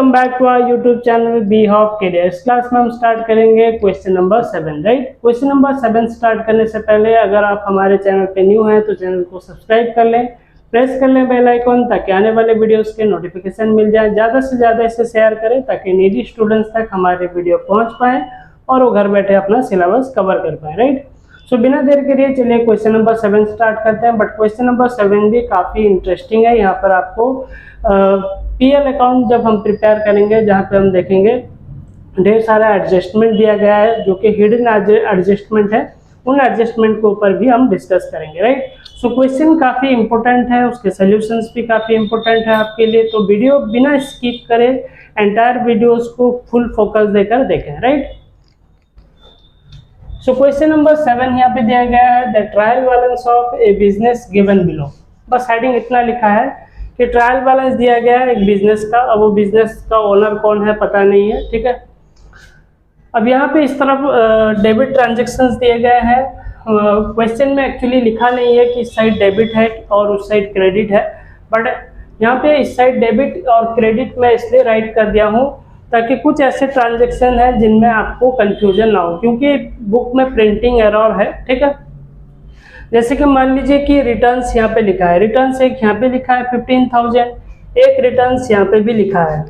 Welcome back to our YouTube channel be hop career. इस class में हम start करेंगे question number 7, right. Question number 7 start करने से पहले अगर आप हमारे चैनल पे न्यू हैं तो चैनल को सब्सक्राइब कर लें, प्रेस कर लें बेल आइकॉन ताकि आने वाले वीडियोस के नोटिफिकेशन मिल जाए। ज़्यादा से ज़्यादा इसे शेयर करें ताकि नीडी स्टूडेंट्स तक हमारे वीडियो पहुँच पाएँ और वो घर बैठे अपना सिलेबस कवर कर पाएँ, राइट। सो बिना देर के लिए चलिए क्वेश्चन नंबर 7 स्टार्ट करते हैं। बट क्वेश्चन नंबर 7 भी काफ़ी इंटरेस्टिंग है। यहाँ पर आपको पीएल अकाउंट जब हम प्रिपेयर करेंगे, जहाँ पे हम देखेंगे ढेर सारा एडजस्टमेंट दिया गया है जो कि हिडन एडजस्टमेंट है, उन एडजस्टमेंट के ऊपर भी हम डिस्कस करेंगे, राइट। सो क्वेश्चन काफ़ी इंपॉर्टेंट है, उसके सोल्यूशंस भी काफ़ी इंपॉर्टेंट है आपके लिए। तो वीडियो बिना स्किप करे एंटायर वीडियोस को फुल फोकस देकर देखें, राइट। सो क्वेश्चन नंबर 7 यहाँ पे दिया गया है, the trial balance of A business given below. बस हेडिंग इतना लिखा है कि ट्रायल बैलेंस दिया गया है एक बिजनेस का। अब वो बिजनेस का ओनर कौन है पता नहीं है, ठीक है। अब यहाँ पे इस तरफ डेबिट ट्रांजेक्शन्स दिए गए हैं। क्वेश्चन में एक्चुअली लिखा नहीं है कि इस साइड डेबिट है और उस साइड क्रेडिट है, बट यहाँ पे इस साइड डेबिट और क्रेडिट मैं इसलिए राइट कर दिया हूँ ताकि कुछ ऐसे ट्रांजेक्शन है जिनमें आपको कंफ्यूजन ना हो, क्योंकि बुक में प्रिंटिंग एरर है, ठीक है। जैसे कि मान लीजिए कि रिटर्न्स यहाँ पे लिखा है, रिटर्न्स एक यहाँ पे लिखा है 15,000, एक रिटर्न्स यहाँ पे भी लिखा है,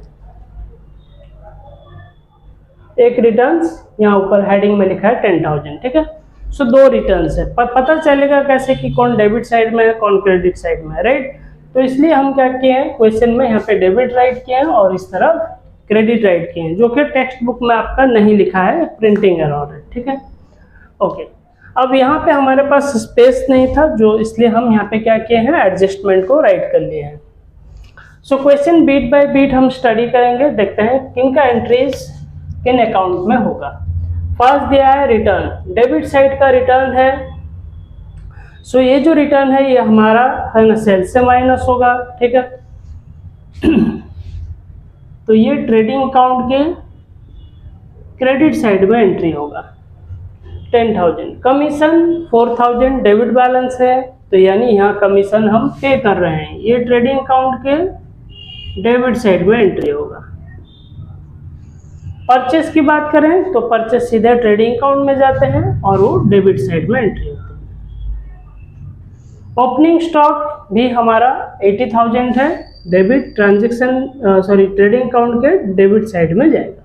एक रिटर्न्स यहाँ ऊपर हेडिंग में लिखा है 10,000, ठीक है। सो दो रिटर्न्स है, पर पता चलेगा कैसे कि कौन डेबिट साइड में है कौन क्रेडिट साइड में है, राइट। तो इसलिए हम क्या किए हैं, क्वेश्चन में यहाँ पे डेबिट राइट किए हैं और इस तरफ क्रेडिट राइट किए हैं, जो कि टेक्स्ट बुक में आपका नहीं लिखा है, प्रिंटिंग एरर है, ठीक है। ओके, अब यहाँ पे हमारे पास स्पेस नहीं था, जो इसलिए हम यहाँ पे क्या किए हैं, एडजस्टमेंट को राइट कर लिए हैं। So question bit by bit हम स्टडी करेंगे, देखते हैं किन का एंट्रीज किन अकाउंट में होगा। फर्स्ट दिया है रिटर्न, डेबिट साइड का रिटर्न है। सो ये जो रिटर्न है ये हमारा है ना सेल्स से माइनस होगा, ठीक है। तो ये ट्रेडिंग अकाउंट के क्रेडिट साइड में एंट्री होगा 10,000। कमीशन 4,000 डेबिट बैलेंस है, तो यानी यहाँ कमीशन हम पे कर रहे हैं, ये ट्रेडिंग अकाउंट के डेबिट साइड में एंट्री होगा। परचेस की बात करें तो परचेस सीधे ट्रेडिंग अकाउंट में जाते हैं और वो डेबिट साइड में एंट्री होती है। ओपनिंग स्टॉक भी हमारा 80,000 है, डेबिट ट्रेडिंग अकाउंट के डेबिट साइड में जाएगा।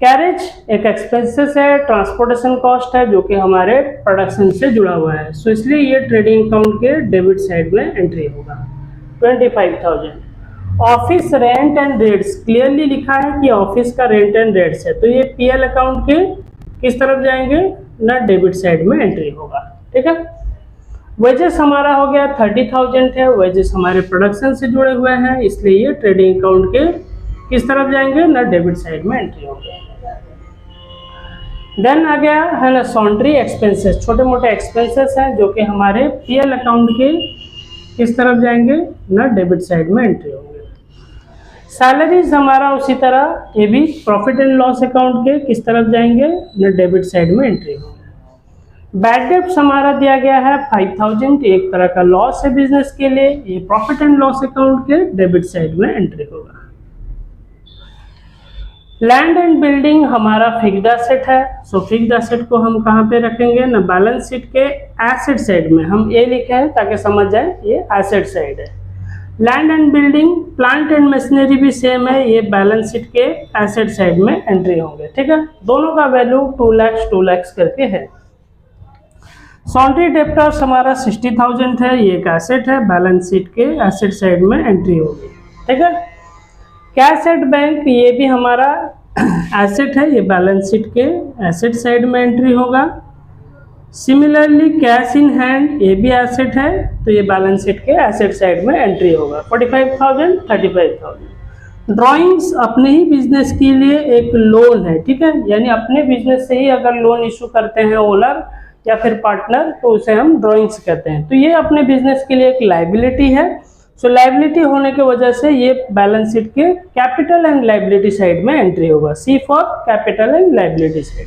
कैरेज एक एक्सपेंसेस है, ट्रांसपोर्टेशन कॉस्ट है जो कि हमारे प्रोडक्शन से जुड़ा हुआ है, सो इसलिए ये ट्रेडिंग अकाउंट के डेबिट साइड में एंट्री होगा 25,000। Office rent and rates clearly लिखा है कि ऑफिस का रेंट एंड रेट्स है, तो ये पीएल अकाउंट के किस तरफ जाएंगे, ना डेबिट साइड में एंट्री होगा, ठीक है। वेजेस हमारा हो गया 30,000 है, वेजेस हमारे प्रोडक्शन से जुड़े हुए हैं, इसलिए ये ट्रेडिंग अकाउंट के किस तरफ जाएंगे, ना डेबिट साइड में एंट्री होगा। देन आ गया है ना सॉन्ड्री एक्सपेंसेस, छोटे मोटे एक्सपेंसेस हैं जो कि हमारे पीएल अकाउंट के किस तरफ जाएंगे, ना डेबिट साइड में एंट्री होंगे। सैलरीज हमारा उसी तरह ये भी प्रॉफिट एंड लॉस अकाउंट के किस तरफ जाएंगे, ना डेबिट साइड में एंट्री होंगे। बैड डेब्ट्स हमारा दिया गया है 5,000, एक तरह का लॉस है बिजनेस के लिए, ये प्रॉफिट एंड लॉस अकाउंट के डेबिट साइड में एंट्री होगा। लैंड एंड बिल्डिंग हमारा फिक्स्ड एसेट है, सो फिक्स्ड एसेट को हम कहाँ पे रखेंगे, ना बैलेंस शीट के एसेट साइड में। हम ये लिखे हैं ताकि समझ जाए ये एसेट साइड है। Land and building plant and machinery भी सेम है, ये बैलेंस शीट के एसेट साइड में एंट्री होंगे, ठीक है। दोनों का वैल्यू 2 लाख करके है। सॉन्ड्री डेप्टर्स हमारा 60,000 है, ये एक एसेट है, बैलेंस शीट के एसेट साइड में एंट्री होगी, ठीक है। कैश एट बैंक ये भी हमारा एसेट है, ये बैलेंस शीट के एसेट साइड में एंट्री होगा। सिमिलरली कैश इन हैंड ये भी एसेट है, तो ये बैलेंस शीट के एसेट साइड में एंट्री होगा 45,000 35,000। ड्राइंग्स अपने ही बिजनेस के लिए एक लोन है, ठीक है, यानी अपने बिजनेस से ही अगर लोन इशू करते हैं ओनर या फिर पार्टनर तो उसे हम ड्राइंग्स कहते हैं। तो ये अपने बिजनेस के लिए एक लायबिलिटी है, सो लायबिलिटी होने की वजह से ये बैलेंस शीट के कैपिटल एंड लायबिलिटी साइड में एंट्री होगा, C for capital and liability side.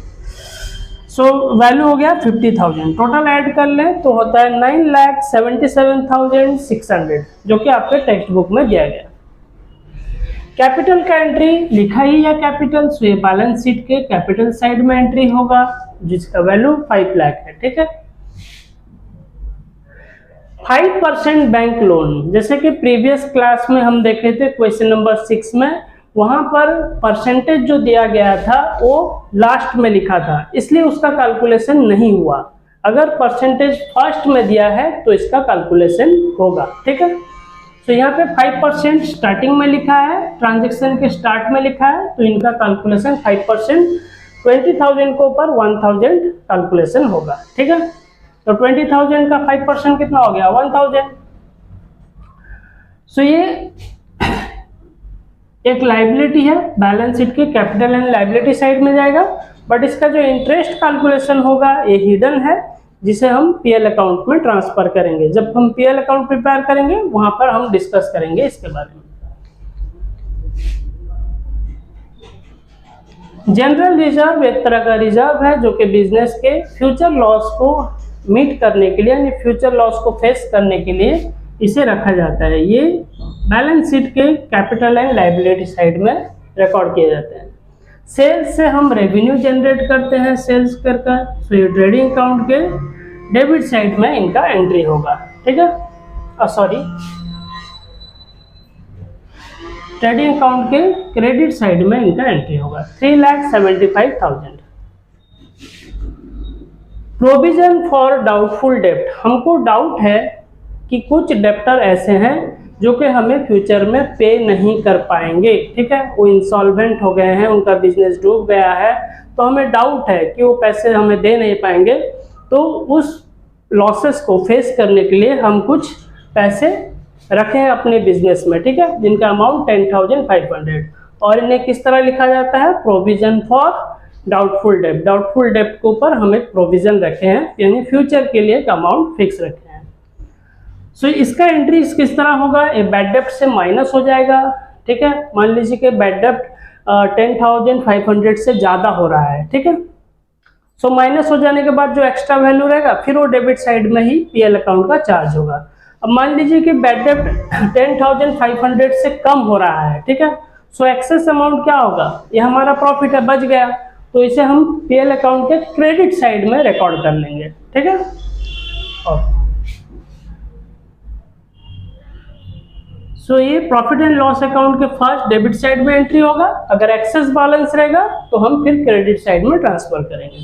So value हो गया 50,000, टोटल ऐड कर लें तो होता है 9,77,600 जो कि आपके टेक्स्ट बुक में दिया गया। कैपिटल का एंट्री लिखा ही है कैपिटल, सो ये बैलेंस शीट के कैपिटल साइड में एंट्री होगा जिसका वैल्यू 5 लाख है। ठीक है, 5% बैंक लोन, जैसे कि प्रीवियस क्लास में हम देखे थे क्वेश्चन नंबर 6 में, वहां पर परसेंटेज जो दिया गया था वो लास्ट में लिखा था, इसलिए उसका कैलकुलेशन नहीं हुआ। अगर परसेंटेज फर्स्ट में दिया है तो इसका कैलकुलेशन होगा। ठीक है, तो यहाँ पे 5% स्टार्टिंग में लिखा है, ट्रांजैक्शन के स्टार्ट में लिखा है, तो इनका कैलकुलेशन 5%, 20,000 के ऊपर 1,000 कैलकुलेशन होगा। ठीक है, तो 20,000 का 5% कितना हो गया, 1,000। सो ये एक लाइबिलिटी है, बैलेंस शीट के कैपिटल एंड लाइबिलिटी साइड में जाएगा, बट इसका जो इंटरेस्ट कैलकुलेशन होगा ये हिडन है, जिसे हम पीएल अकाउंट में ट्रांसफर करेंगे। जब हम पीएल अकाउंट प्रिपेयर करेंगे वहां पर हम डिस्कस करेंगे इसके बारे में। जनरल रिजर्व एक तरह का रिजर्व है जो कि बिजनेस के फ्यूचर लॉस को मीट करने के लिए, यानी फ्यूचर लॉस को फेस करने के लिए इसे रखा जाता है। ये बैलेंस शीट के कैपिटल एंड लायबिलिटी साइड में रिकॉर्ड किए जाते हैं। सेल्स से हम रेवेन्यू जनरेट करते हैं सेल्स कर कर, सो ये ट्रेडिंग अकाउंट के डेबिट साइड में इनका एंट्री होगा। ठीक है, ट्रेडिंग अकाउंट के क्रेडिट साइड में इनका एंट्री होगा। 3,75,000। प्रोविजन फॉर डाउटफुल डेब्ट, हमको डाउट है कि कुछ डेप्टर ऐसे हैं जो कि हमें फ्यूचर में पे नहीं कर पाएंगे। ठीक है, वो इंसॉल्वेंट हो गए हैं, उनका बिजनेस डूब गया है, तो हमें डाउट है कि वो पैसे हमें दे नहीं पाएंगे, तो उस लॉसेस को फेस करने के लिए हम कुछ पैसे रखें अपने बिजनेस में। ठीक है, जिनका अमाउंट 10,500, और इन्हें किस तरह लिखा जाता है, प्रोविजन फॉर डाउटफुल डेब्ट। डाउटफुल डेब्ट के ऊपर हम एक प्रोविजन रखे हैं, यानी फ्यूचर के लिए एक अमाउंट फिक्स रखे हैं। सो इसका एंट्री किस तरह होगा, ये बैड डेब्ट से माइनस हो जाएगा। ठीक है, मान लीजिए कि बैड डेब्ट 10,500 से ज़्यादा हो रहा है। ठीक है, सो माइनस हो जाने के बाद जो एक्स्ट्रा वैल्यू रहेगा फिर वो डेबिट साइड में ही पीएल अकाउंट का चार्ज होगा। अब मान लीजिए कि बैड डेब्ट 10,500 से कम हो रहा है। ठीक है, सो एक्सेस अमाउंट क्या होगा, ये हमारा प्रॉफिट है, बच गया, तो इसे हम पीएल अकाउंट के क्रेडिट साइड में रिकॉर्ड कर लेंगे। ठीक है, सो ये प्रॉफिट एंड लॉस अकाउंट के फर्स्ट डेबिट साइड में एंट्री होगा। अगर एक्सेस बैलेंस रहेगा तो हम फिर क्रेडिट साइड में ट्रांसफर करेंगे।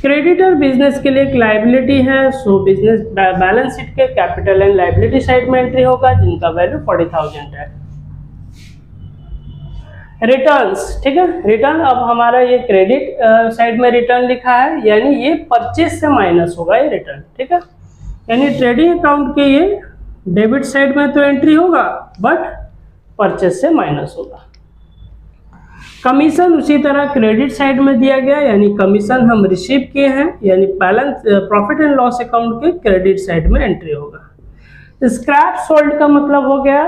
क्रेडिटर बिजनेस के लिए एक लायबिलिटी है, सो बिजनेस बैलेंस शीट के कैपिटल एंड लायबिलिटी साइड में एंट्री होगा जिनका वैल्यू 40,000 है। रिटर्न्स, ठीक है, रिटर्न अब हमारा ये क्रेडिट साइड में रिटर्न लिखा है, यानी ये परचेज से माइनस होगा ये रिटर्न। ठीक है, यानी ट्रेडिंग अकाउंट के ये डेबिट साइड में तो एंट्री होगा बट परचेज से माइनस होगा। कमीशन उसी तरह क्रेडिट साइड में दिया गया, यानी कमीशन हम रिसीव किए हैं, यानी balance profit and loss account के क्रेडिट साइड में एंट्री होगा। स्क्रैप सोल्ड का मतलब हो गया,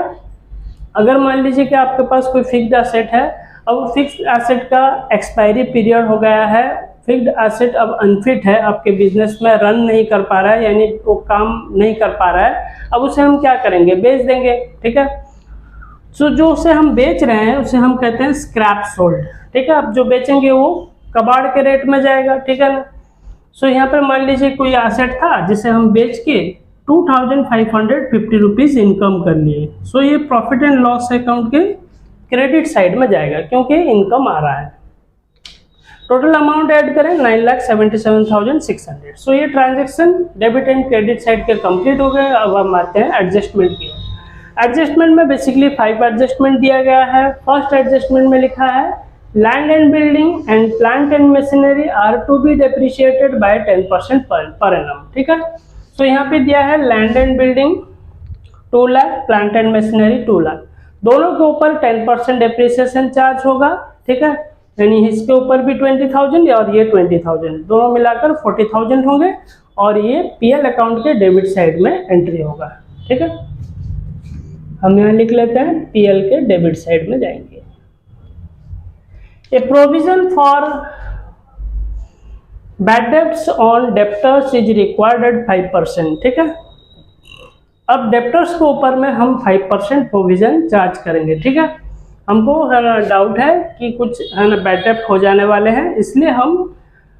अगर मान लीजिए कि आपके पास कोई फिक्स्ड एसेट है, अब फिक्स्ड एसेट का एक्सपायरी पीरियड हो गया है, फिक्स्ड एसेट अब अनफिट है, आपके बिजनेस में रन नहीं कर पा रहा है, यानी वो काम नहीं कर पा रहा है, अब उसे हम क्या करेंगे, बेच देंगे। ठीक है, सो जो उसे हम बेच रहे हैं उसे हम कहते हैं स्क्रैप सोल्ड। ठीक है, अब जो बेचेंगे वो कबाड़ के रेट में जाएगा। ठीक है ना, सो यहाँ पर मान लीजिए कोई एसेट था जिसे हम बेच के 2,550 रुपीज़ इनकम कर लिए, सो ये प्रॉफिट एंड लॉस अकाउंट के क्रेडिट साइड में जाएगा क्योंकि इनकम आ रहा है। टोटल अमाउंट ऐड करें 9,77,600। सो ये transaction debit and credit side के कंप्लीट हो गए। अब हम आते हैं एडजस्टमेंट की। एडजस्टमेंट में बेसिकली 5 एडजस्टमेंट दिया गया है। फर्स्ट एडजस्टमेंट में लिखा है land and building and plant and machinery are to be depreciated by 10% per annum. ठीक है, सो यहाँ पे दिया है land and building 2 lakh, plant and machinery 2 lakh, दोनों के ऊपर 10% डेप्रिसिएशन चार्ज होगा। ठीक है, यानी इसके ऊपर भी 20,000 और ये 20,000, दोनों मिलाकर 40,000 होंगे और ये पीएल अकाउंट के डेबिट साइड में एंट्री होगा। ठीक है, हम यहाँ लिख लेते हैं पीएल के डेबिट साइड में जाएंगे। ए provision for bad debts on debtors is required at 5%। ठीक है, अब डेप्टर्स के ऊपर में हम 5% प्रोविजन चार्ज करेंगे, ठीक है। हमको है ना डाउट है कि कुछ है ना बैड डेप्ट हो जाने वाले हैं, इसलिए हम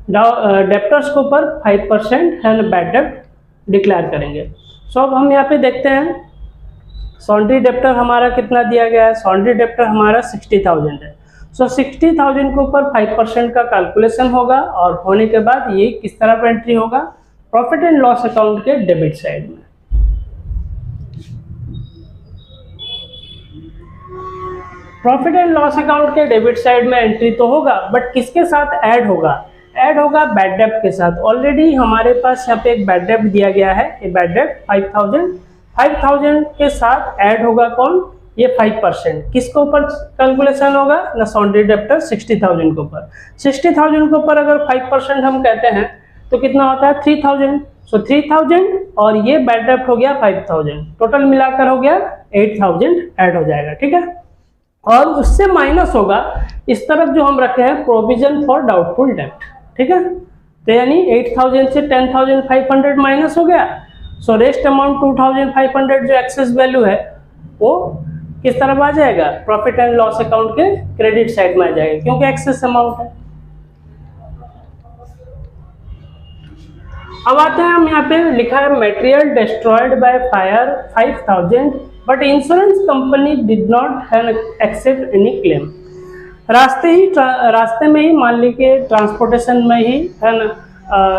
डेप्टर्स के ऊपर 5% है ना बैड डेप्ट डिक्लेयर करेंगे। सो अब हम यहाँ पे देखते हैं सॉन्ड्री डेप्टर हमारा कितना दिया गया है। सॉन्ड्री डेप्टर हमारा 60,000 है। सो 60,000 के ऊपर 5% का कैलकुलेशन होगा और होने के बाद ये किस तरह पर एंट्री होगा, प्रॉफिट एंड लॉस अकाउंट के डेबिट साइड में। प्रॉफिट एंड लॉस अकाउंट के डेबिट साइड में एंट्री तो होगा, बट किसके साथ ऐड होगा, ऐड होगा बैड डेप्ट के साथ। ऑलरेडी हमारे पास यहाँ पे एक बैड डेप्ट दिया गया है, ये बैड डेप्ट 5,000 के साथ ऐड होगा कौन, ये 5%। किसके ऊपर कैलकुलेशन होगा ना, सॉन्ड्री डेप्टर 60,000 के ऊपर। 60,000 के ऊपर अगर 5% हम कहते हैं तो कितना होता है 3,000। सो 3,000 और ये बैड डेप्ट हो गया 5,000, टोटल मिलाकर हो गया 8,000 ऐड हो जाएगा, ठीक है। और उससे माइनस होगा इस तरफ जो हम रखे हैं प्रोविजन फॉर डाउटफुल डेप्ट, ठीक है। तो यानी 8,000 से 10,500 माइनस हो गया। सो रेस्ट अमाउंट 2,500 जो एक्सेस वैल्यू है वो किस तरफ आ जाएगा, प्रॉफिट एंड लॉस अकाउंट के क्रेडिट साइड में आ जाएगा, क्योंकि एक्सेस अमाउंट है। अब आते हैं हम यहाँ पे लिखा है material destroyed by fire 5,000 but insurance company did not accept any claim. रास्ते में ही मान लीजिए ट्रांसपोर्टेशन में ही है ना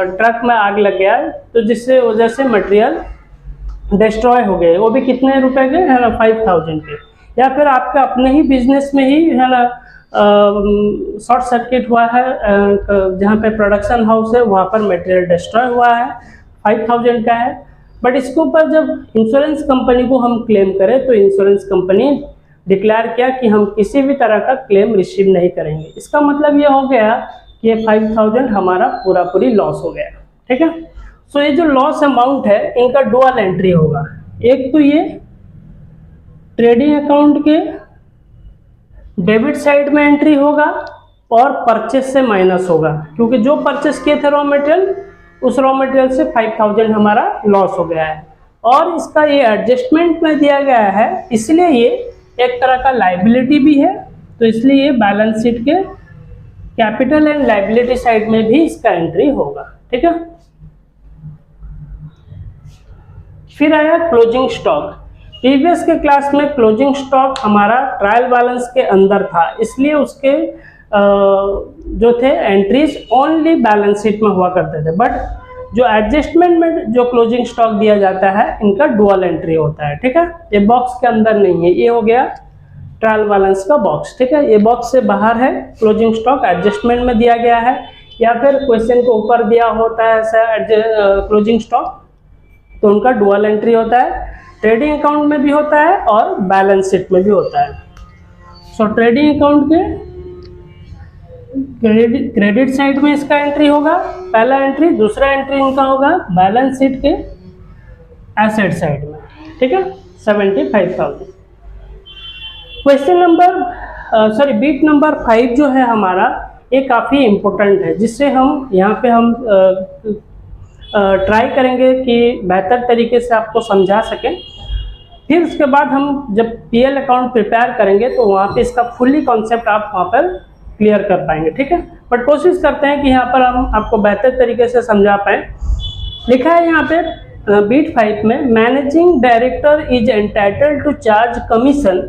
ट्रक में आग लग गया, तो जिससे वजह से मटेरियल डिस्ट्रॉय हो गए, वो भी कितने रुपए के है ना 5,000 के। या फिर आपका अपने ही बिजनेस में ही है ना शॉर्ट सर्किट हुआ है, जहाँ पे प्रोडक्शन हाउस है वहाँ पर मटेरियल डिस्ट्रॉय हुआ है, 5,000 का है। बट इसके ऊपर जब इंश्योरेंस कंपनी को हम क्लेम करें तो इंश्योरेंस कंपनी डिक्लेयर किया कि हम किसी भी तरह का क्लेम रिसीव नहीं करेंगे। इसका मतलब ये हो गया कि ये 5,000 हमारा पूरी लॉस हो गया, ठीक है। सो ये जो लॉस अमाउंट है इनका डुअल एंट्री होगा, एक तो ये ट्रेडिंग अकाउंट के डेबिट साइड में एंट्री होगा और परचेस से माइनस होगा, क्योंकि जो परचेस किए थे रॉ मटेरियल उस रॉ मटेरियल से 5,000 हमारा लॉस हो गया है। और इसका ये एडजस्टमेंट में दिया गया है, इसलिए ये एक तरह का लाइबिलिटी भी है, तो इसलिए ये बैलेंस शीट के कैपिटल एंड लाइबिलिटी साइड में भी इसका एंट्री होगा, ठीक है। फिर आया क्लोजिंग स्टॉक। प्रीवियस के क्लास में क्लोजिंग स्टॉक हमारा ट्रायल बैलेंस के अंदर था, इसलिए उसके जो थे एंट्रीज ओनली बैलेंस शीट में हुआ करते थे। बट जो एडजस्टमेंट में जो क्लोजिंग स्टॉक दिया जाता है इनका डुअल एंट्री होता है, ठीक है। ये बॉक्स के अंदर नहीं है, ये हो गया ट्रायल बैलेंस का बॉक्स, ठीक है। ये बॉक्स से बाहर है, क्लोजिंग स्टॉक एडजस्टमेंट में दिया गया है या फिर क्वेश्चन के ऊपर दिया होता है ऐसा क्लोजिंग स्टॉक, तो उनका डुअल एंट्री होता है। ट्रेडिंग अकाउंट में भी होता है और बैलेंस शीट में भी होता है। सो ट्रेडिंग अकाउंट के क्रेडिट साइड में इसका एंट्री होगा, पहला एंट्री। दूसरा एंट्री इनका होगा बैलेंस शीट के एसेट साइड में, ठीक है, 75,000। क्वेश्चन नंबर बीट नंबर 5 जो है हमारा, ये काफ़ी इम्पोर्टेंट है, जिससे हम यहाँ पे हम ट्राई करेंगे कि बेहतर तरीके से आपको समझा सकें। फिर उसके बाद हम जब पीएल अकाउंट प्रिपेयर करेंगे तो वहाँ पे इसका फुल्ली कॉन्सेप्ट आप वहाँ पर क्लियर कर पाएंगे, ठीक है। बट कोशिश करते हैं कि यहाँ पर हम आपको बेहतर तरीके से समझा पाएँ। लिखा है यहाँ पे बीट 5 में, managing director is entitled to charge commission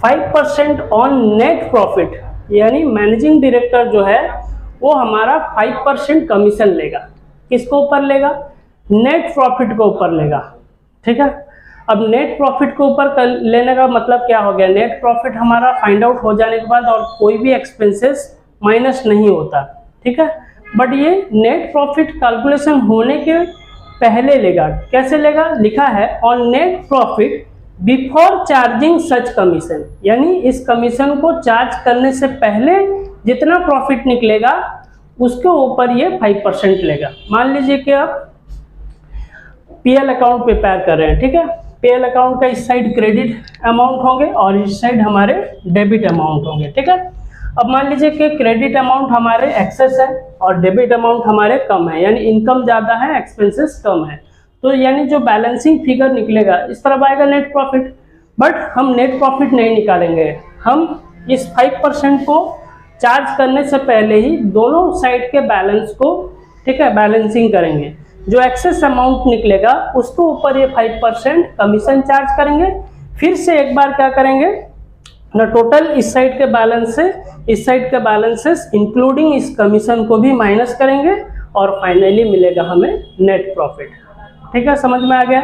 5% on net profit. यानी मैनेजिंग डायरेक्टर जो है वो हमारा 5% कमीशन लेगा। किसको ऊपर लेगा, नेट प्रॉफिट के ऊपर लेगा, ठीक है। अब नेट प्रॉफिट के ऊपर लेने का मतलब क्या हो गया, नेट प्रॉफिट हमारा फाइंड आउट हो जाने के बाद और कोई भी एक्सपेंसेस माइनस नहीं होता, ठीक है। बट ये नेट प्रॉफिट कैलकुलेशन होने के पहले लेगा। कैसे लेगा, लिखा है on net profit before charging such commission. यानी इस कमीशन को चार्ज करने से पहले जितना प्रॉफिट निकलेगा उसके ऊपर ये 5% लेगा। मान लीजिए कि आप पीएल अकाउंट प्रिपेयर कर रहे हैं, ठीक है। पीएल अकाउंट का इस साइड क्रेडिट अमाउंट होंगे और इस साइड हमारे डेबिट अमाउंट होंगे, ठीक है। अब मान लीजिए कि क्रेडिट अमाउंट हमारे एक्सेस है और डेबिट अमाउंट हमारे कम है, यानी इनकम ज़्यादा है एक्सपेंसेस कम है। तो यानी जो बैलेंसिंग फिगर निकलेगा इस तरफ आएगा नेट प्रॉफिट, बट हम नेट प्रॉफिट नहीं निकालेंगे, हम इस 5% को चार्ज करने से पहले ही दोनों साइड के बैलेंस को, ठीक है, बैलेंसिंग करेंगे। जो एक्सेस अमाउंट निकलेगा उसके ऊपर ये 5% कमीशन चार्ज करेंगे। फिर से एक बार क्या करेंगे ना, टोटल इस साइड के बैलेंस से इस साइड के बैलेंसेस इंक्लूडिंग इस कमीशन को भी माइनस करेंगे और फाइनली मिलेगा हमें नेट प्रॉफिट। ठीक है, समझ में आ गया।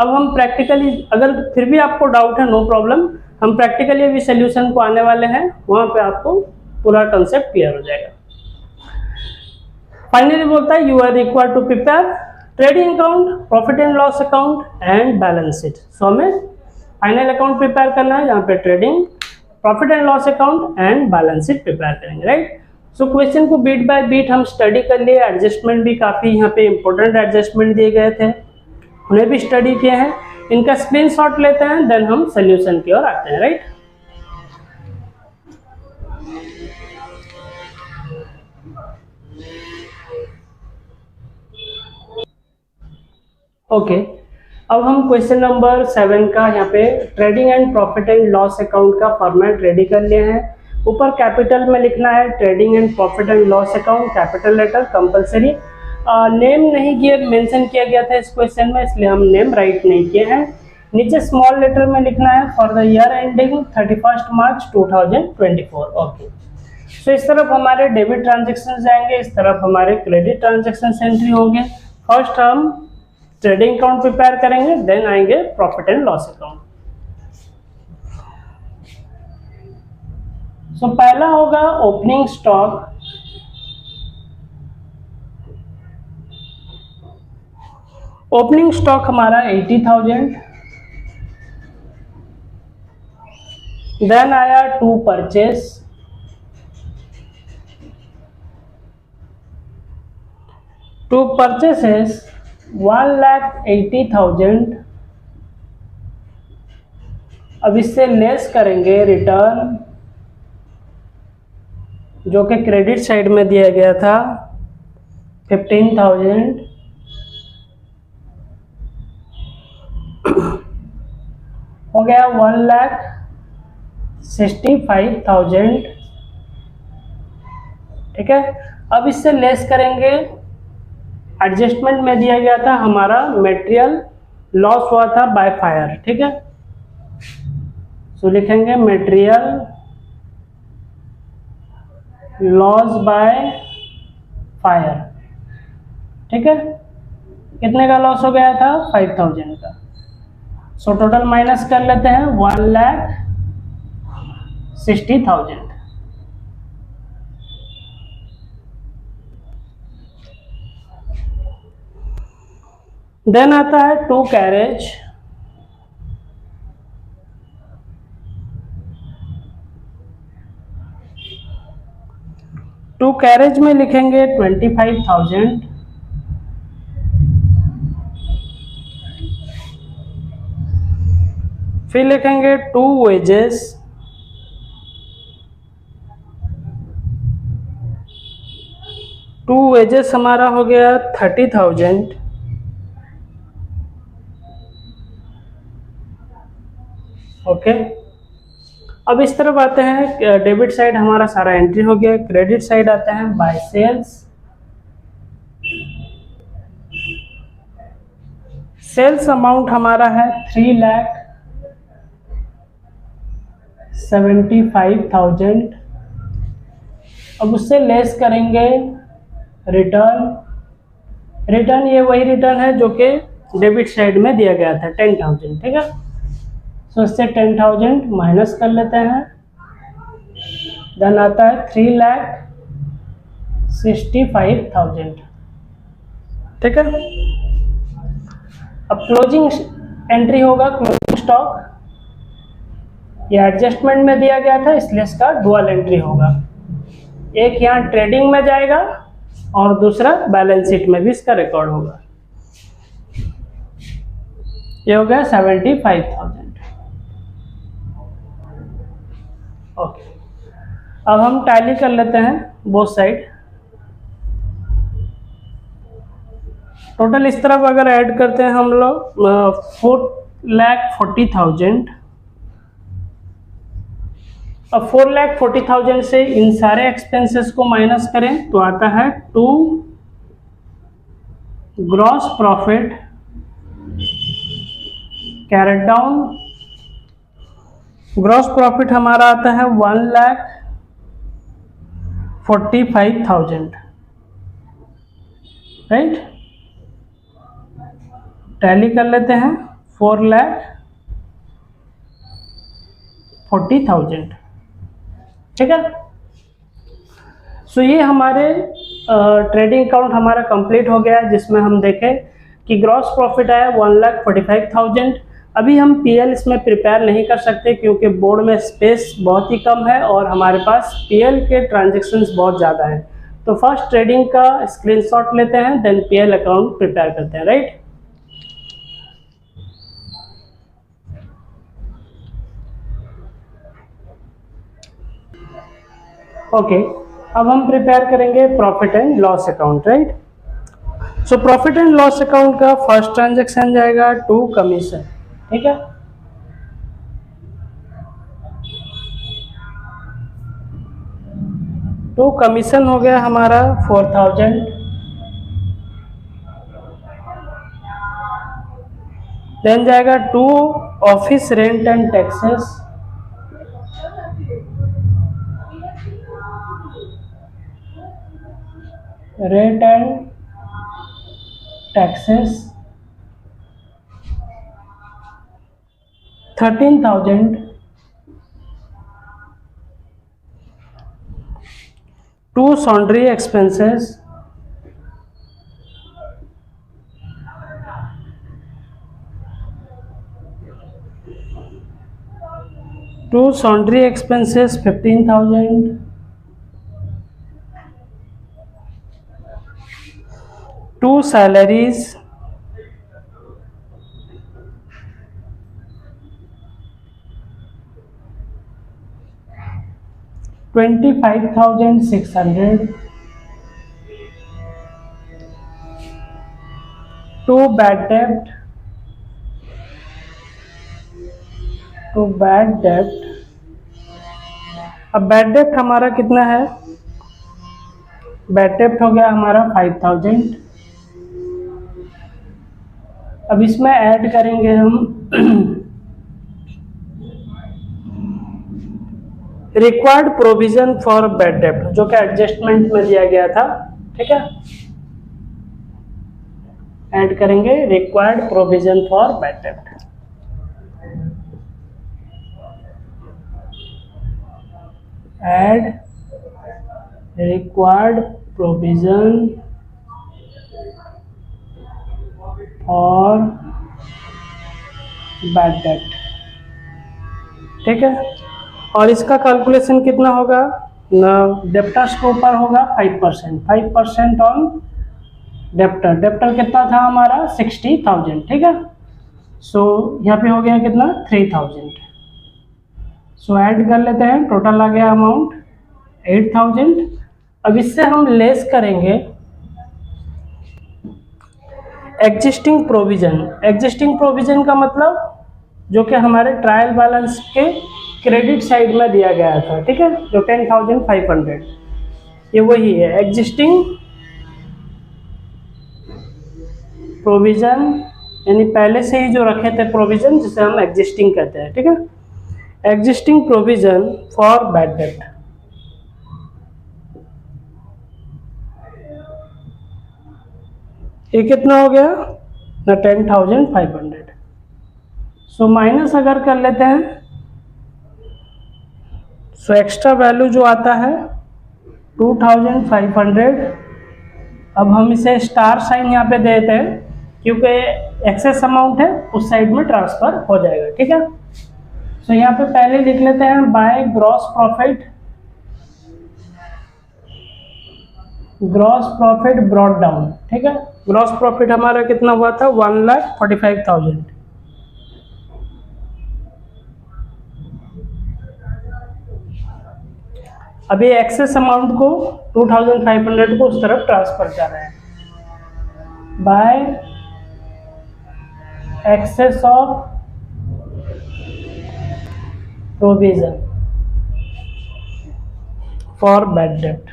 अब हम प्रैक्टिकली, अगर फिर भी आपको डाउट है नो प्रॉब्लम, हम प्रैक्टिकली अभी सोल्यूशन को आने वाले हैं, वहां पे आपको पूरा कंसेप्ट क्लियर हो जाएगा। फाइनली बोलता है you are required to prepare trading account, profit and loss account and balance sheet. So हमें फाइनल अकाउंट प्रिपेयर करना है, जहाँ पे trading, profit and loss account and balance sheet prepare करेंगे, राइट। सो क्वेश्चन को bit by bit हम study कर लिए, एडजस्टमेंट भी काफ़ी यहाँ पे इंपॉर्टेंट एडजस्टमेंट दिए गए थे, उन्हें भी स्टडी किए हैं। इनका स्क्रीनशॉट लेते हैं, देन हम सोल्यूशन की ओर आते हैं, राइट। ओके, अब हम क्वेश्चन नंबर 7 का यहाँ पे trading and profit and loss account का फॉर्मेट रेडी कर लिए हैं। ऊपर कैपिटल में लिखना है trading and profit and loss account, capital letter compulsory. Name नहीं किया, मेंशन किया गया था इस क्वेश्चन में, इसलिए हम नेम राइट नहीं किए हैं। नीचे स्मॉल लेटर में लिखना है for the year ending 31 March 2024। Okay, so इस तरफ हमारे डेबिट ट्रांजेक्शन जाएंगे, इस तरफ हमारे क्रेडिट ट्रांजेक्शन एंट्री होंगे। फर्स्ट हम ट्रेडिंग अकाउंट प्रिपेयर करेंगे, देन आएंगे profit and loss account. So पहला होगा ओपनिंग स्टॉक। ओपनिंग स्टॉक हमारा 80,000। देन आया टू परचेस, टू परचेसेस 1,80,000। अब इससे लेस करेंगे रिटर्न, जो कि क्रेडिट साइड में दिया गया था 15,000। हो गया 1,65,000। ठीक है, अब इससे लेस करेंगे, एडजस्टमेंट में दिया गया था हमारा मटेरियल लॉस हुआ था बाय फायर। ठीक है, सो लिखेंगे मटेरियल लॉस बाय फायर। ठीक है, कितने का लॉस हो गया था? 5,000 का। सो टोटल माइनस कर लेते हैं 1,60,000। देन आता है टू कैरेज। टू कैरेज में लिखेंगे 25,000। फिर लिखेंगे टू वेजेस। टू वेजेस हमारा हो गया 30,000। ओके, अब इस तरफ आते हैं, डेबिट साइड हमारा सारा एंट्री हो गया। क्रेडिट साइड आते हैं बाय सेल्स। सेल्स अमाउंट हमारा है 3,75,000। अब उससे लेस करेंगे रिटर्न। रिटर्न ये वही रिटर्न है जो कि डेबिट साइड में दिया गया था 10,000। ठीक है, तो इससे 10,000 माइनस कर लेते हैं। देन आता है 3,65,000। ठीक है, अब क्लोजिंग एंट्री होगा क्लोजिंग स्टॉक। ये एडजस्टमेंट में दिया गया था इसलिए इसका डुअल एंट्री होगा, एक यहाँ ट्रेडिंग में जाएगा और दूसरा बैलेंस शीट में भी इसका रिकॉर्ड होगा। ये हो गया 75,000। ओके, अब हम टैली कर लेते हैं बोथ साइड। टोटल इस तरफ अगर ऐड करते हैं हम लोग 4,40,000। अब 4,40,000 से इन सारे एक्सपेंसेस को माइनस करें तो आता है 2 gross profit carried down. Gross profit हमारा आता है 1,45,000, राइट। टैली कर लेते हैं 4,40,000, ठीक है। सो ये हमारे ट्रेडिंग अकाउंट हमारा कंप्लीट हो गया है, जिसमें हम देखें कि ग्रॉस प्रॉफिट आया 1,45,000। अभी हम पीएल इसमें प्रिपेयर नहीं कर सकते क्योंकि बोर्ड में स्पेस बहुत ही कम है और हमारे पास पीएल के ट्रांजैक्शंस बहुत ज़्यादा हैं। तो फर्स्ट ट्रेडिंग का स्क्रीनशॉट लेते हैं, देन पीएल अकाउंट प्रिपेयर करते हैं, राइट। ओके, अब हम प्रिपेयर करेंगे profit and loss account, right. So profit and loss account का फर्स्ट ट्रांजैक्शन जाएगा टू कमीशन, ठीक है। टू कमीशन हो गया हमारा 4,000। देन जाएगा to office rent and taxes, rent and taxes 13,000। To sundry expenses, to sundry expenses 15,000। To salaries, $25,600। To bad डेब्ट, अब बैड डेब्ट हमारा कितना है? बैड डेब्ट हो गया हमारा 5,000। अब इसमें ऐड करेंगे हम रिक्वायर्ड प्रोविजन फॉर बैड डेब्ट, जो कि एडजस्टमेंट में दिया गया था, ठीक है। ऐड करेंगे रिक्वायर्ड प्रोविजन फॉर बैड डेब्ट। Add required provision for bad डेब्ट, ठीक है। और इसका कैलकुलेशन कितना होगा? डेप्टर्स के ऊपर होगा 5% ऑन डेप्टर कितना था हमारा? 60,000, ठीक है। सो यहाँ पे हो गया कितना? 3,000। सो ऐड कर लेते हैं, टोटल आ गया अमाउंट 8,000। अब इससे हम लेस करेंगे एग्जिस्टिंग प्रोविजन का मतलब जो कि हमारे ट्रायल बैलेंस के क्रेडिट साइड में दिया गया था, ठीक है, जो 10,500, ये वही है एग्जिस्टिंग प्रोविजन, यानी पहले से ही जो रखे थे प्रोविजन, जिसे हम एग्जिस्टिंग कहते हैं, ठीक है। एग्जिस्टिंग प्रोविजन फॉर बैड डेब्ट, ये कितना हो गया ना? 10,500। सो माइनस अगर कर लेते हैं, सो एक्स्ट्रा वैल्यू जो आता है 2,500। अब हम इसे स्टार साइन यहाँ पे देते हैं क्योंकि एक्सेस अमाउंट है, उस साइड में ट्रांसफर हो जाएगा, ठीक है। सो यहाँ पे पहले लिख लेते हैं by gross profit brought down, ठीक है। ग्रॉस प्रॉफिट हमारा कितना हुआ था? 1,45,000। अभी एक्सेस अमाउंट को 2,500 को उस तरफ ट्रांसफर कर रहे हैं। Bye access of provision for bad debt.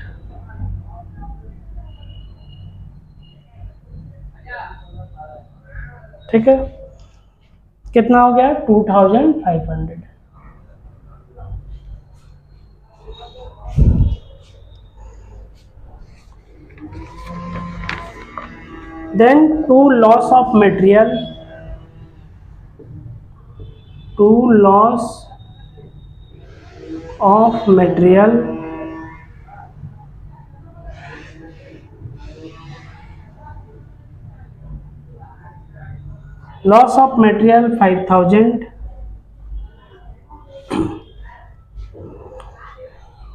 ठीक है, कितना हो गया 2500। Then to loss of material, to loss of material loss of material 5000।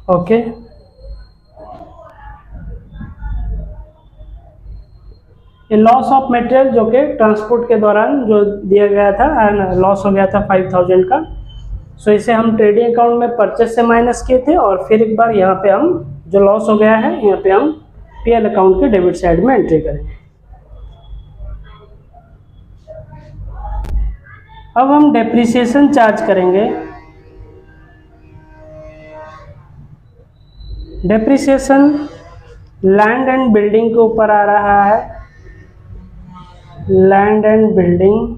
Okay, ये लॉस ऑफ मटेरियल जो कि ट्रांसपोर्ट के दौरान जो दिया गया था, लॉस हो गया था 5000 का। सो इसे हम ट्रेडिंग अकाउंट में परचेस से माइनस किए थे और फिर एक बार यहाँ पे हम जो लॉस हो गया है यहाँ पे हम पीएल अकाउंट के डेबिट साइड में एंट्री करेंगे। अब हम डेप्रिसिएशन चार्ज करेंगे। डेप्रिसिएशन लैंड एंड बिल्डिंग के ऊपर आ रहा है, land and building,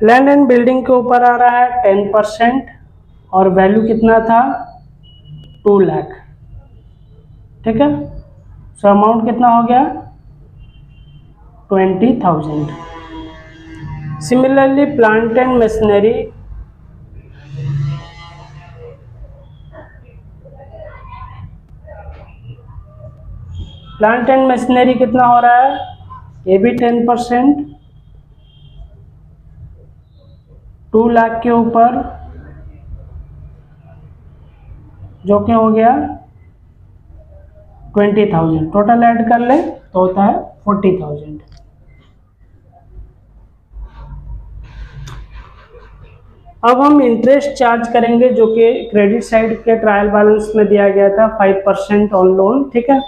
land and building के ऊपर आ रहा है 10% और वैल्यू कितना था 2 लाख। ठीक है, सो अमाउंट कितना हो गया 20,000। Similarly plant and machinery, plant and machinery कितना हो रहा है, ये भी 10%, 2 लाख के ऊपर, जो कि हो गया 20,000। टोटल ऐड कर ले तो होता है 40,000। अब हम इंटरेस्ट चार्ज करेंगे जो कि क्रेडिट साइड के ट्रायल बैलेंस में दिया गया था 5% ऑन लोन। ठीक है,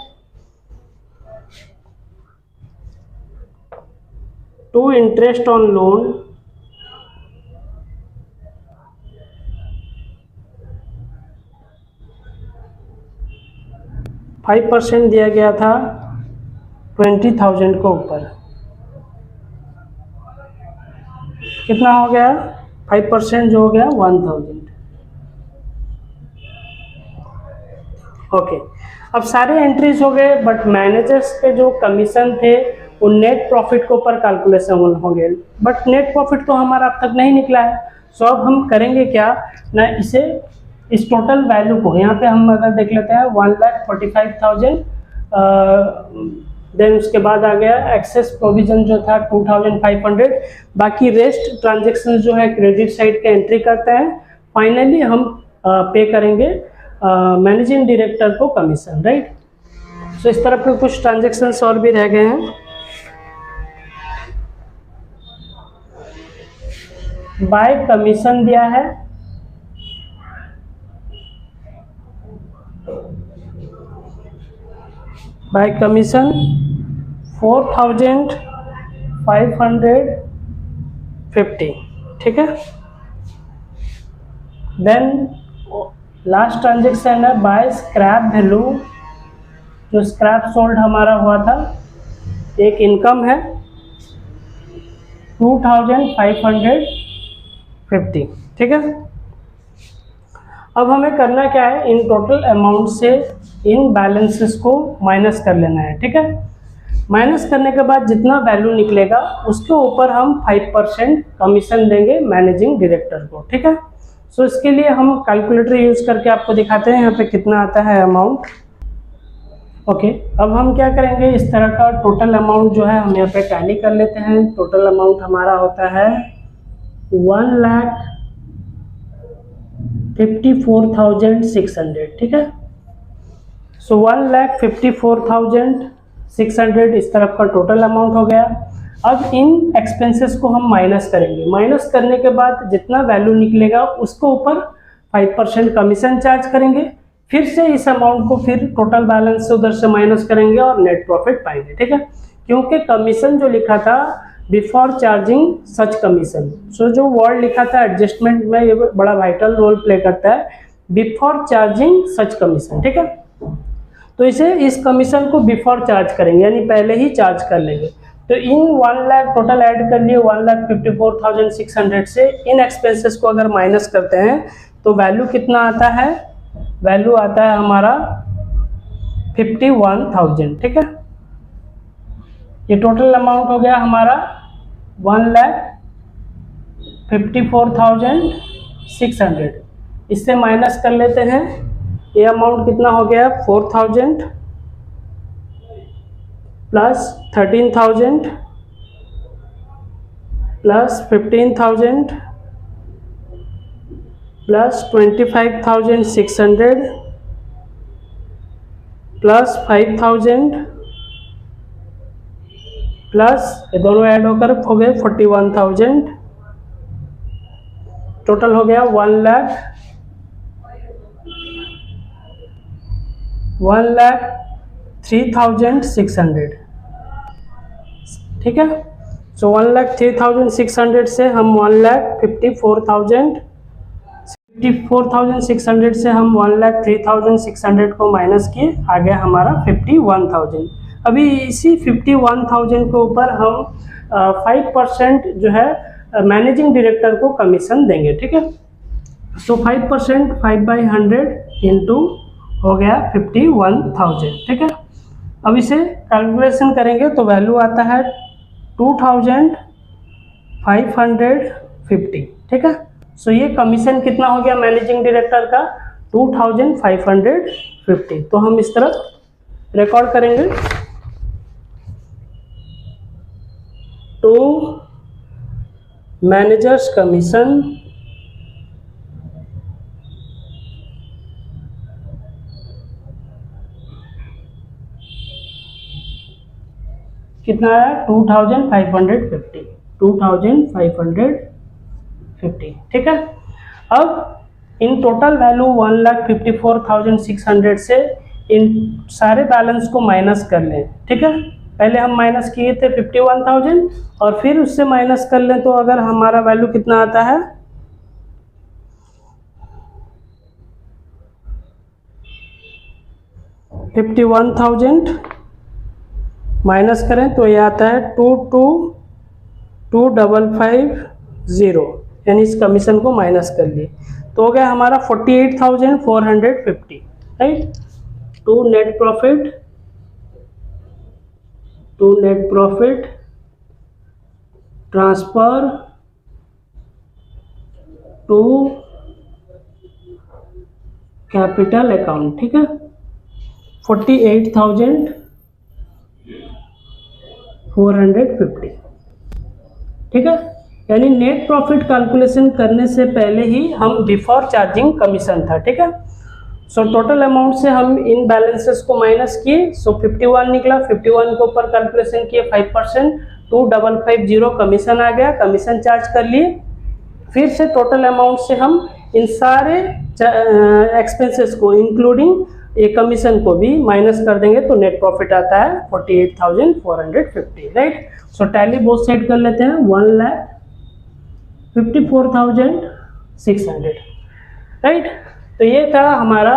टू इंटरेस्ट ऑन लोन, %5 दिया गया था 20,000 के ऊपर। कितना हो गया 5% जो हो गया 1000। ओके, अब सारे एंट्रीज हो गए, बट मैनेजर्स के जो कमीशन थे वो नेट प्रॉफिट के ऊपर कैलकुलेशन होंगे, बट नेट प्रॉफिट तो हमारा अब तक नहीं निकला है। सो अब हम करेंगे क्या ना, इसे इस टोटल वैल्यू को यहाँ पे हम अगर देख लेते हैं 1,45,000, देन उसके बाद आ गया एक्सेस प्रोविजन जो था 2,500, बाकी रेस्ट ट्रांजेक्शन जो है क्रेडिट साइड के एंट्री करते हैं। फाइनली हम पे करेंगे मैनेजिंग डायरेक्टर को कमीशन, राइट। सो इस तरह के कुछ ट्रांजेक्शन्स और भी रह गए हैं। बाय कमीशन दिया है, बाय कमीशन 4,550। ठीक है, देन लास्ट ट्रांजेक्शन है बाय स्क्रैप वैल्यू, जो स्क्रैप सोल्ड हमारा हुआ था, एक इनकम है 2,550। ठीक है, अब हमें करना क्या है, इन टोटल अमाउंट से इन बैलेंसेस को माइनस कर लेना है। ठीक है, माइनस करने के बाद जितना वैल्यू निकलेगा उसके ऊपर हम 5% कमीशन देंगे मैनेजिंग डायरेक्टर को। ठीक है, सो इसके लिए हम कैलकुलेटर यूज करके आपको दिखाते हैं यहाँ पे कितना आता है अमाउंट। ओके, अब हम क्या करेंगे, इस तरह का टोटल अमाउंट जो है हम यहाँ पे टैली कर लेते हैं। टोटल अमाउंट हमारा होता है 1,54,600। ठीक है, सो 1,54,600 इस तरफ का टोटल अमाउंट हो गया। अब इन एक्सपेंसेस को हम माइनस करेंगे। माइनस करने के बाद जितना वैल्यू निकलेगा उसके ऊपर 5% कमीशन चार्ज करेंगे। फिर से इस अमाउंट को फिर टोटल बैलेंस से उधर से माइनस करेंगे और नेट प्रॉफिट पाएंगे, ठीक है। क्योंकि कमीशन जो लिखा था बिफोर चार्जिंग सच कमीशन, सो जो वर्ड लिखा था एडजस्टमेंट में ये बड़ा वाइटल रोल प्ले करता है, बिफोर चार्जिंग सच कमीशन, ठीक है। तो इसे इस कमीशन को बिफोर चार्ज करेंगे, यानी पहले ही चार्ज कर लेंगे। तो इन 1 लाख टोटल ऐड कर लिए 1,54,600 से इन एक्सपेंसेस को अगर माइनस करते हैं तो वैल्यू कितना आता है, वैल्यू आता है हमारा 51,000, ठीक है। ये टोटल अमाउंट हो गया हमारा 1,54,600। इससे माइनस कर लेते हैं, ये अमाउंट कितना हो गया 4,000 plus 13,000 plus 15,000 plus 25,600 plus 5,000 plus ये दोनों ऐड होकर हो गए 41,000। टोटल हो गया 1,03,600, ठीक है। सो 1,03,600 से हम 1,54,600 से हम 1,03,600 को माइनस किए, आ गया हमारा 51,000। अभी इसी 51,000 के ऊपर हम 5% जो है मैनेजिंग डायरेक्टर को कमीशन देंगे, ठीक है। सो 5% 5/100 इंटू हो गया 51,000, ठीक है। अब इसे कैलकुलेशन करेंगे तो वैल्यू आता है 2,550, ठीक है। सो ये कमीशन कितना हो गया मैनेजिंग डायरेक्टर का 2,550। तो हम इस तरफ रिकॉर्ड करेंगे, टू मैनेजर्स कमीशन कितना आया 2,550, 2,550, ठीक है। अब इन टोटल वैल्यू 1,54,600 से इन सारे बैलेंस को माइनस कर लें, ठीक है। पहले हम माइनस किए थे 51,000 और फिर उससे माइनस कर लें तो अगर हमारा वैल्यू कितना आता है 51,000 माइनस करें तो ये आता है 22,550, यानी इस कमीशन को माइनस कर लिए तो हो गया हमारा 48,450, right. To net profit transfer to capital account, ठीक है। 48,450, ठीक है। यानी नेट प्रॉफिट कैलकुलेशन करने से पहले ही हम बिफोर चार्जिंग कमीशन था, ठीक है। सो टोटल अमाउंट से हम इन बैलेंसेस को माइनस किए, सो 51 निकला। 51 के ऊपर कैलकुलेशन किए 5%, 2,550 कमीशन आ गया, कमीशन चार्ज कर लिए। फिर से टोटल अमाउंट से हम इन सारे एक्सपेंसेस को इंक्लूडिंग ये कमीशन को भी माइनस कर देंगे तो नेट प्रॉफिट आता है 48,450, राइट। सो टैली बोथ साइड कर लेते हैं 1,54,600, राइट। तो ये था हमारा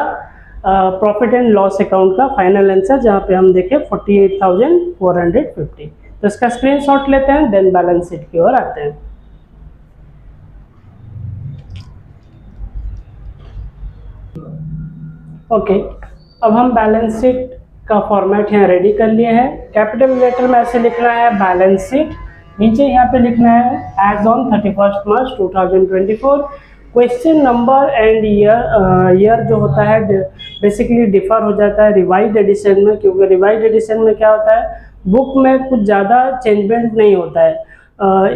प्रॉफिट एंड लॉस अकाउंट का फाइनल आंसर, जहाँ पे हम देखें 48,450। तो इसका स्क्रीनशॉट लेते हैं, देन बैलेंस शीट की ओर आते हैं। ओके, अब हम बैलेंस शीट का फॉर्मेट यहाँ रेडी कर लिए हैं। कैपिटल लेटर में ऐसे लिखना है बैलेंस शीट, नीचे यहाँ पे लिखना है as on 31 March 2024। Question number end year जो होता है बेसिकली डिफर हो जाता है रिवाइज एडिशन में, क्योंकि रिवाइज एडिशन में क्या होता है बुक में कुछ ज़्यादा चेंजमेंट नहीं होता है,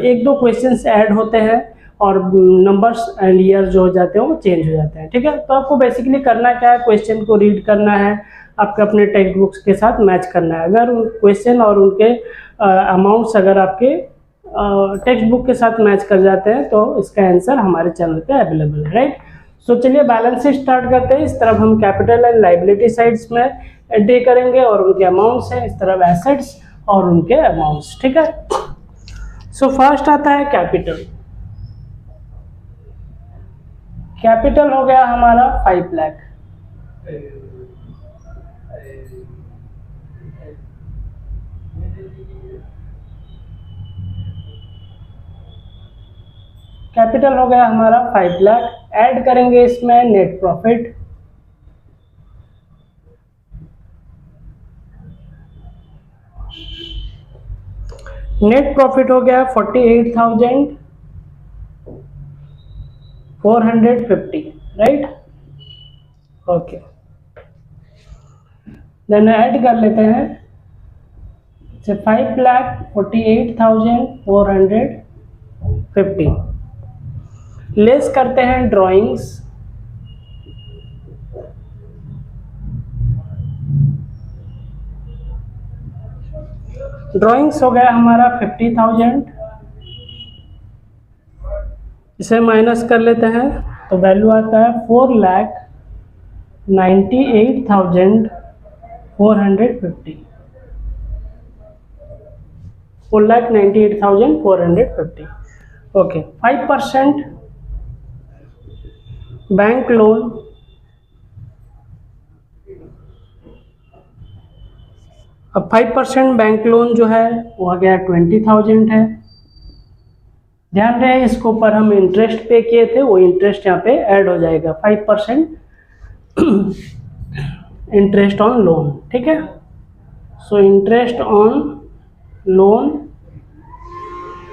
एक दो क्वेश्चंस ऐड होते हैं और नंबर्स एंड ईयर जो हो जाते हैं वो चेंज हो जाते हैं, ठीक है। तो आपको बेसिकली करना क्या है, क्वेश्चन को रीड करना है, आपके अपने टेक्स्ट बुक्स के साथ मैच करना है। अगर उन क्वेश्चन और उनके अमाउंट्स अगर आपके टेक्स्ट बुक के साथ मैच कर जाते हैं तो इसका आंसर हमारे चैनल पे अवेलेबल है, राइट। सो चलिए बैलेंस शीट स्टार्ट करते हैं। इस तरफ हम कैपिटल एंड लाइबिलिटी साइड्स में एंट्री करेंगे और उनके अमाउंट्स हैं, इस तरफ एसेट्स और उनके अमाउंट्स। ठीक है, सो फर्स्ट आता है कैपिटल। कैपिटल हो गया हमारा 5 लाख। कैपिटल हो गया हमारा 5 लाख। ऐड करेंगे इसमें नेट प्रॉफिट। नेट प्रॉफिट हो गया 48,450, राइट। ओके, देन ऐड कर लेते हैं 5,48,450। लेस करते हैं ड्राइंग्स। ड्राइंग्स हो गया हमारा 50,000। इसे माइनस कर लेते हैं तो वैल्यू आता है 4,98,450। 4,98,450। Okay, 5% bank loan. अब 5% बैंक लोन जो है वो आ गया 20,000 है। ध्यान रहे इसके ऊपर हम इंटरेस्ट पे किए थे, वो इंटरेस्ट यहाँ पे ऐड हो जाएगा। 5% इंटरेस्ट ऑन लोन। ठीक है, सो इंटरेस्ट ऑन लोन,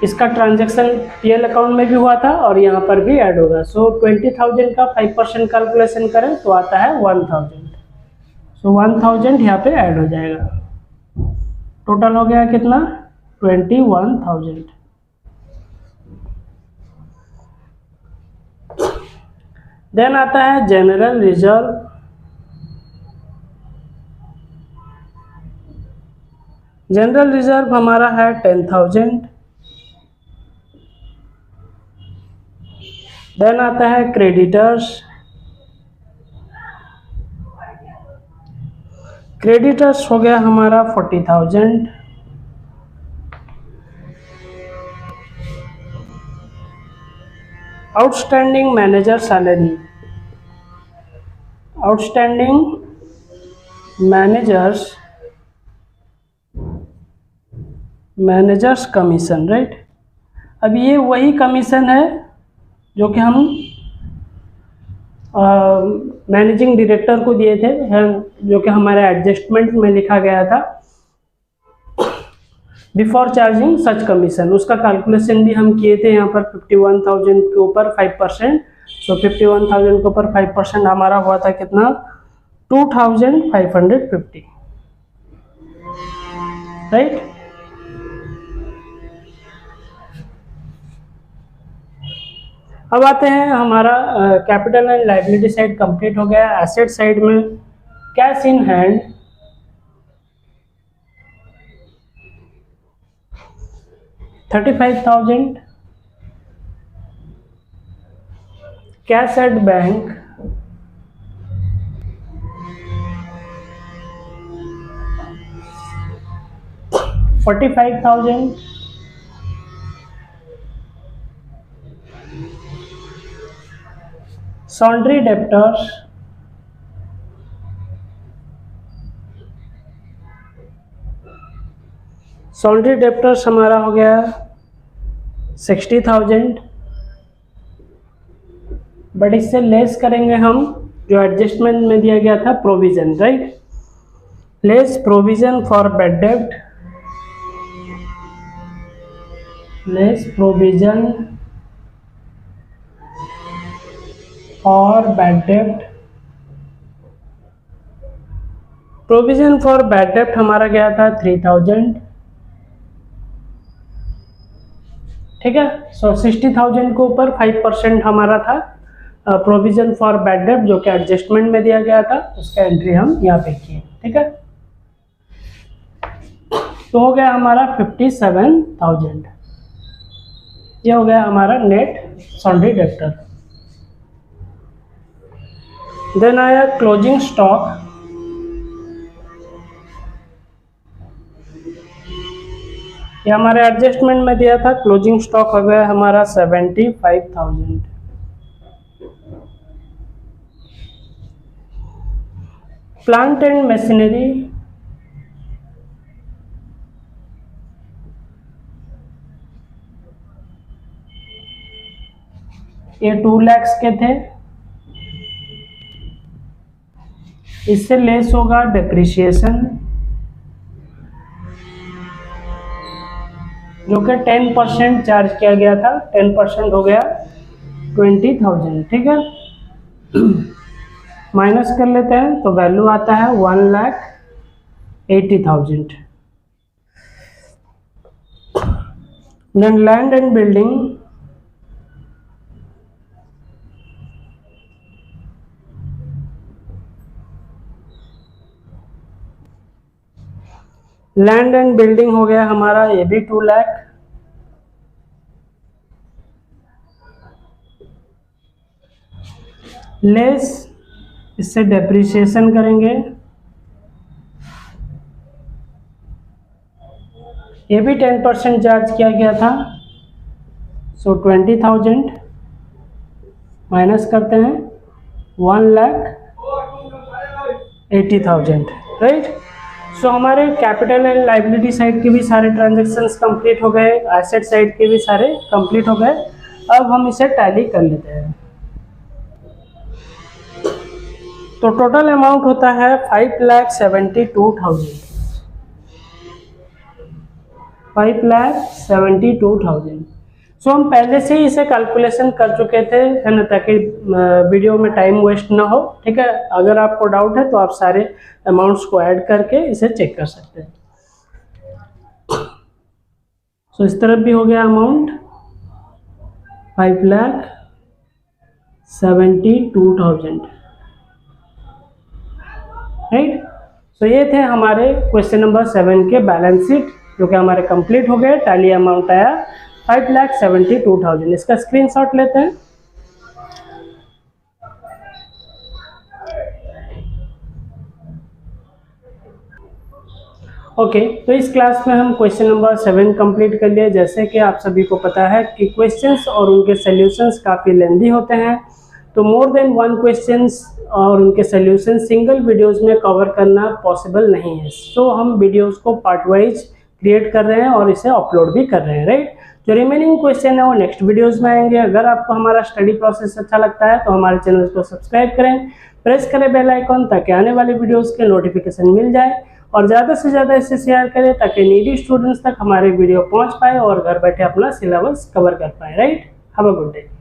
इसका ट्रांजैक्शन पीएल अकाउंट में भी हुआ था और यहाँ पर भी ऐड होगा। सो 20,000 का 5% कैलकुलेशन करें तो आता है 1,000। सो 1,000 यहाँ पे ऐड हो जाएगा। टोटल हो गया कितना? 21,000। देन आता है जनरल रिजर्व। जनरल रिजर्व हमारा है 10,000। देन आता है क्रेडिटर्स। क्रेडिटर्स हो गया हमारा 40,000। Outstanding manager salary. Outstanding managers commission, right. अब ये वही कमीशन है जो कि हम मैनेजिंग डायरेक्टर को दिए थे, जो कि हमारे एडजस्टमेंट में लिखा गया था। बिफोर चार्जिंग सच कमीशन, उसका कैलकुलेशन भी हम किए थे यहाँ पर 51,000 के ऊपर 5%। सो 51,000 के ऊपर 5% हमारा हुआ था कितना? 2,550, राइट। अब आते हैं हमारा capital and liability side complete हो गया। एसेट साइड में cash in hand, $35,000। Cash at bank, $45,000। Sundry debtors, sundry debtors हमारा हो गया 60,000। बट इससे लेस करेंगे हम जो एडजस्टमेंट में दिया गया था provision, right. Less provision for bad डेब्ट, लेस प्रोविजन फॉर बैड डेब्ट। प्रोविजन फॉर बैड डेब्ट हमारा गया था 3,000, ठीक है। सो 60,000 के ऊपर 5% हमारा था प्रोविजन फॉर बैड डेब्ट, जो कि एडजस्टमेंट में दिया गया था, उसका एंट्री हम यहाँ पे किए, ठीक है। तो हो गया हमारा 57,000। ये हो गया हमारा नेट सॉन्ड्री डेप्टर। देन आया क्लोजिंग स्टॉक, ये हमारे एडजस्टमेंट में दिया था। क्लोजिंग स्टॉक हो गया हमारा 75,000। प्लांट एंड मशीनरी, ये 2 लाख के थे, इससे लेस होगा डेप्रिसिएशन जो कि 10% चार्ज किया गया था, 10% हो गया 20,000, ठीक है। माइनस कर लेते हैं तो वैल्यू आता है 1,80,000। Then land and building, land and building हो गया हमारा ये भी 2 लाख। लेस इससे डेप्रिसिएशन करेंगे, ये भी 10% चार्ज किया गया था, सो 20,000 माइनस करते हैं 1,80,000, राइट। सो हमारे कैपिटल एंड लाइबिलिटी साइड के भी सारे ट्रांजैक्शंस कंप्लीट हो गए, एसेट साइड के भी सारे कंप्लीट हो गए। अब हम इसे टैली कर लेते हैं। तो टोटल अमाउंट होता है 5,72,000, 5,72,000। सो हम पहले से ही इसे कैलकुलेशन कर चुके थे, है ना, ताकि वीडियो में टाइम वेस्ट ना हो, ठीक है। अगर आपको डाउट है तो आप सारे अमाउंट्स को ऐड करके इसे चेक कर सकते हैं। सो इस तरफ भी हो गया अमाउंट 5,72,000, राइट। सो ये थे हमारे क्वेश्चन नंबर 7 के बैलेंस शीट जो कि हमारे कंप्लीट हो गए। टैली अमाउंट आया 5,72,000। इसका स्क्रीनशॉट लेते हैं। ओके, तो इस क्लास में हम क्वेश्चन नंबर 7 कंप्लीट कर लिए। जैसे कि आप सभी को पता है कि क्वेश्चंस और उनके सॉल्यूशंस काफ़ी लेंदी होते हैं, तो मोर देन 1 क्वेश्चंस और उनके सॉल्यूशन सिंगल वीडियोस में कवर करना पॉसिबल नहीं है। सो हम वीडियोस को पार्ट वाइज क्रिएट कर रहे हैं और इसे अपलोड भी कर रहे हैं, राइट। जो रिमेनिंग क्वेश्चन है वो नेक्स्ट वीडियोस में आएंगे। अगर आपको हमारा स्टडी प्रोसेस अच्छा लगता है तो हमारे चैनल को सब्सक्राइब करें, प्रेस करें बेल आइकॉन ताकि आने वाली वीडियोस के नोटिफिकेशन मिल जाए, और ज़्यादा से ज़्यादा इसे शेयर करें ताकि नीडी स्टूडेंट्स तक हमारे वीडियो पहुंच पाए और घर बैठे अपना सिलेबस कवर कर पाए, right. Have a good day.